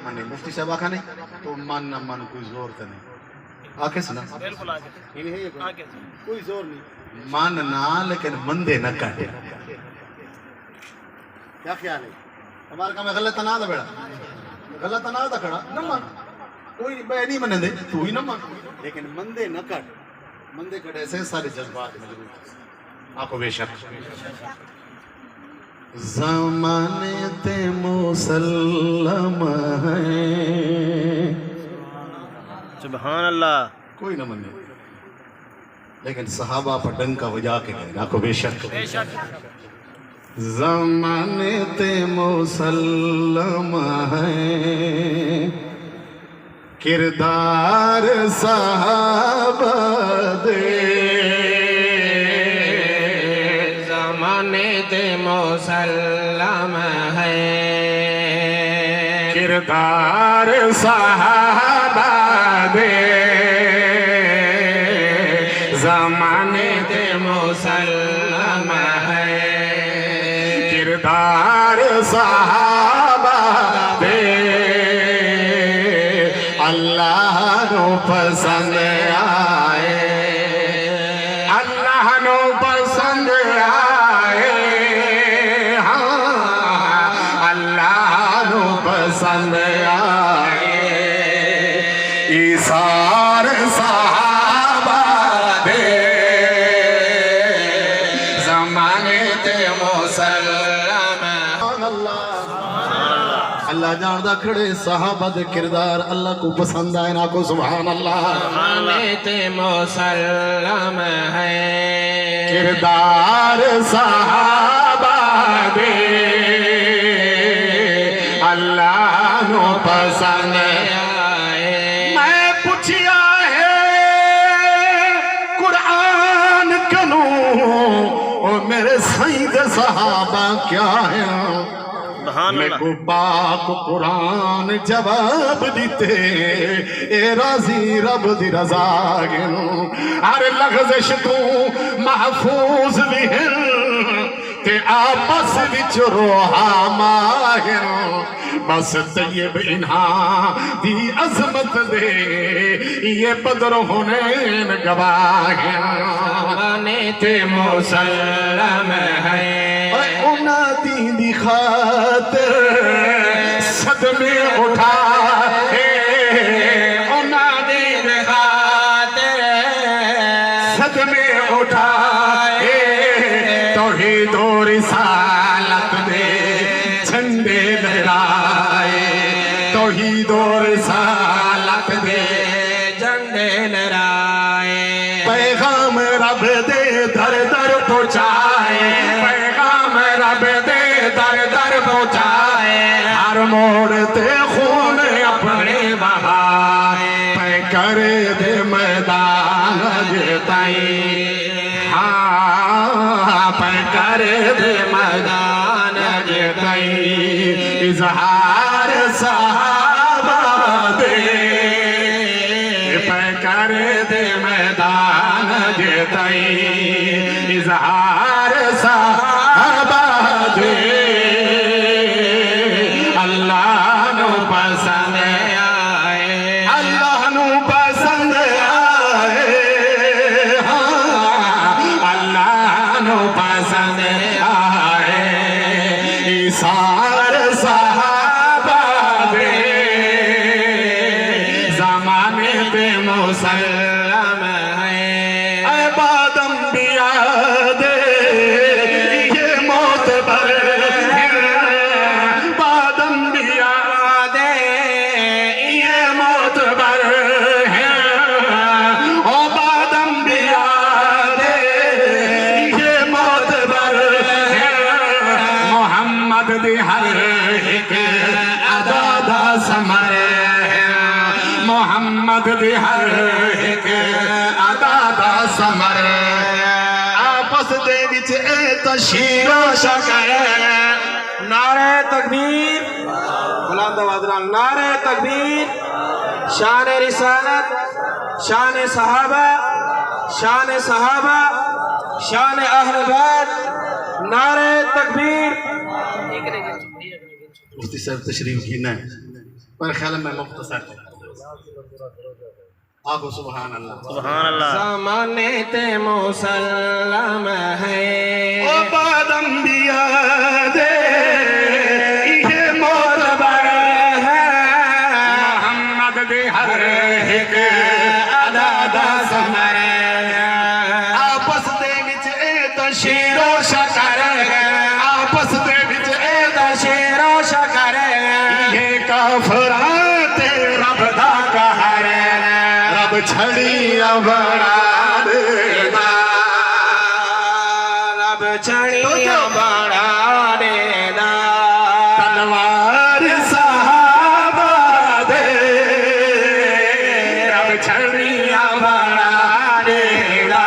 मने मुफ्ती साहब आखा नहीं तो मन न मन कोई जोर तो नहीं आके सुना बिल्कुल आगे कोई जोर नहीं मन ना लेकिन मंदे न काटे क्या ख्याल है हमारे का मैं गलत ना था बेड़ा गलत ना था खड़ा न मन कोई मैं नहीं मने दे तू ही न मन लेकिन मंदे न काट मंदे कटे से सारे जज्बात मजबूत आपको बेशक ज़माने ते मुसल्लम है सुभान अल्लाह कोई न मने लेकिन सहाबा पर डंका बजा के गए आपको बेशक ज़माने ते मुसल्लम है किरदार सहाबा दे ज़माने ते मुसल्लम है किरदार सहाबा दे ज़माने ते मुसल्लम है किरदार सहाबा दे अल्लाह नो पसंद आए अल्लाह नो पसंद आए हाँ अल्लाह नो पसंद आए इसार सहाबा दे ज़माने ते मुसल्लम अल्लाह जानदा खड़े सहाबा दे किरदार अल्लाह को पसंद आए ना को सुभान अल्लाह ज़माने ते मुसल्लम है किरदार सहाबा दे अल्लाह नो पसंद आए मैं पूछिया है कुरान कनू ओ मेरे सही दे सहाबा क्या है मैं को पाक कुरान जवाब दीते ए राजी रब दी रजा गिनो अरे लफ्ज़ तू महफूज भी है ते आपस विच रोहा माहिर बस तैयब इन्हा दी अजमत दे ये बदर होने गवाह ज़माने ते मुसल्लम है उना दी खातिर सदमे उठा उना दी खातिर सदमे उठा तौहीद और रिसालत दे झंडे लहराए तौहीद और रिसालत दे झंडे लहराए पैगाम रब दे दर दर पहुंचाए पैगाम रब दे दर दर पहुंचाए हर मोड़ ते खून अपने बहाए पै करे दे मैदान जताई हाँ पै करे दे मैदान जताई इजहार सहाबा दे पै करे दे मैदान जताई इजहार सहाबा दे अल्लाह नो पसंद आए अल्लाह नो पसंद आए हाँ अल्लाह नो पसंद आए इसार सहाबा दे ज़माने पे मुसल्लम है बादम बिया दे ये मौत पर बादम बिया दे ये मौत पर है ओ बादम बिया दे ये मौत पर है मोहम्मद दी हर एक अदा दा समर है मोहम्मद दी हर एक अदा दा समर आपस दे विच ए तशीरो शकर नारे तकबीर बुलंद आवाज नाल नारे तकबीर शान रिसालत शान सहाबा शान अहले बैत नारे तकबीर मुफ्ती साहब तशरीफ की ना पर ख्याल में मुख्तसर आगो सुभान अल्लाह सुभान अल्लाह। ज़माने ते मुसल्लम है ओ बादम दिया दे ये मोतबर है मोहम्मद दे हर एक अदा दा समर आपस दे विच ए तशीरो शकर आपस दे विच ए शेरो शकर ये काफरा ते रब दा कहर रब छड़िया बड़ा देदा रब छड़िया बड़ा देदा तलवार साहबा दे रब छड़िया बड़ा देदा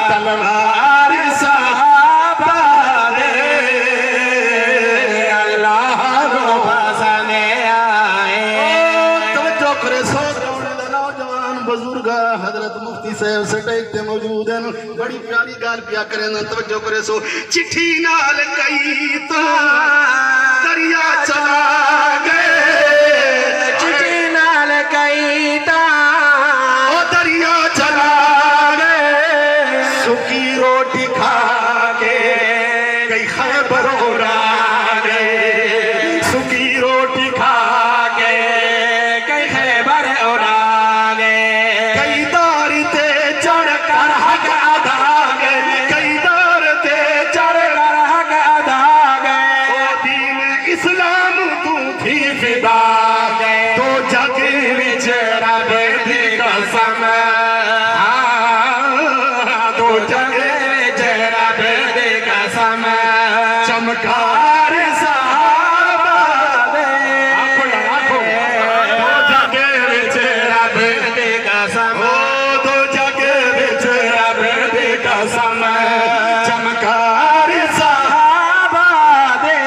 तलवार साहबा दे अल्लाह को पसंद आए तवज्जो करे सो नौजवान बुजुर्ग हजरत मुफ्ती साहब सटेक ते मौजूद हैं बड़ी प्यारी गाल पिया करें तवज्जो करे सो चिट्ठी नाल कई तो दरिया चला गए चिट्ठी नाल कई ता ओ दरिया चला गए सुखी रोटी खा के कई खैबर उड़ा गए सुखी रोटी खा के कई खैबर उड़ा गए कई दौर ते चढ़ कर हक अदा गए कई दौर ते चढ़ कर हक अदा गए ओ दीन इस्लाम तू थी फिदा गए तो जग विच रब दी कसम तो जग विच रब दी कसम चमकार साहबा दे आखो तो जग विच रब दी कसम ओ तो जग विच रब दी कसम चमकार साहबा दे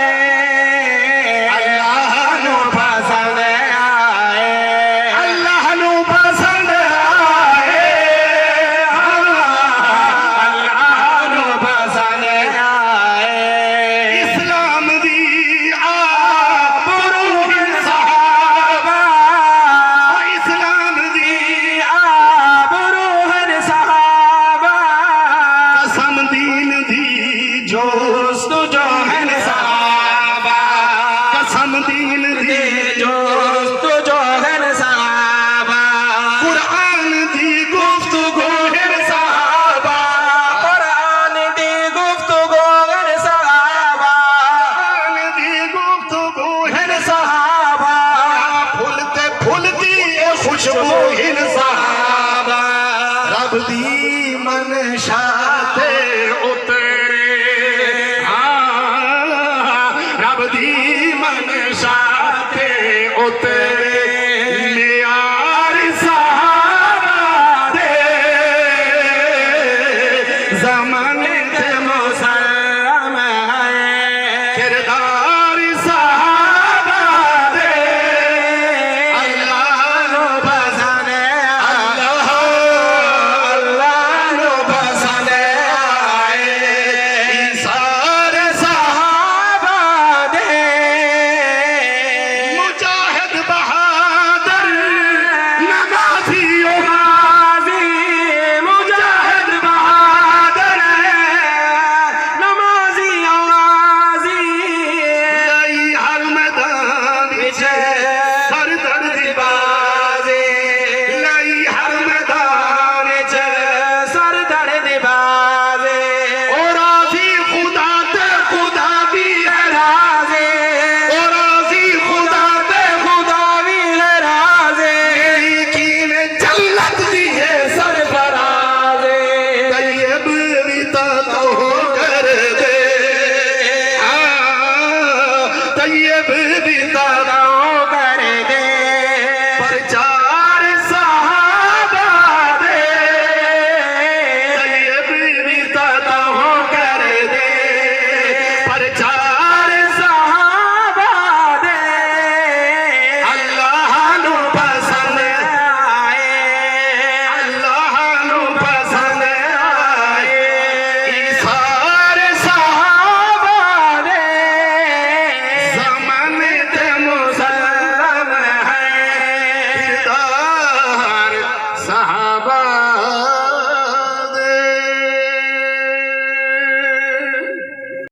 अल्लाह नु पसंद आए अल्लाह नु पसंद आए अल्लाह नु पसंद आए इस्लाम दी आबरूह साहबा इस्लाम दी आबरूहन साहबा कसम दीन दी जोस्त जोहन साहबा कसम दीन दी दोस्त जोहन साहबा कुरान दी गुफ्तगू है साहबा कुरान दी गुफ्तगू हन साहबा कुरान दी गुफ्तगू है साहबा फुलते फुलती ए खुशबू हिन साहबा रब दी मनशा ते उतरे हाँ रब दी मनशा ते उतरे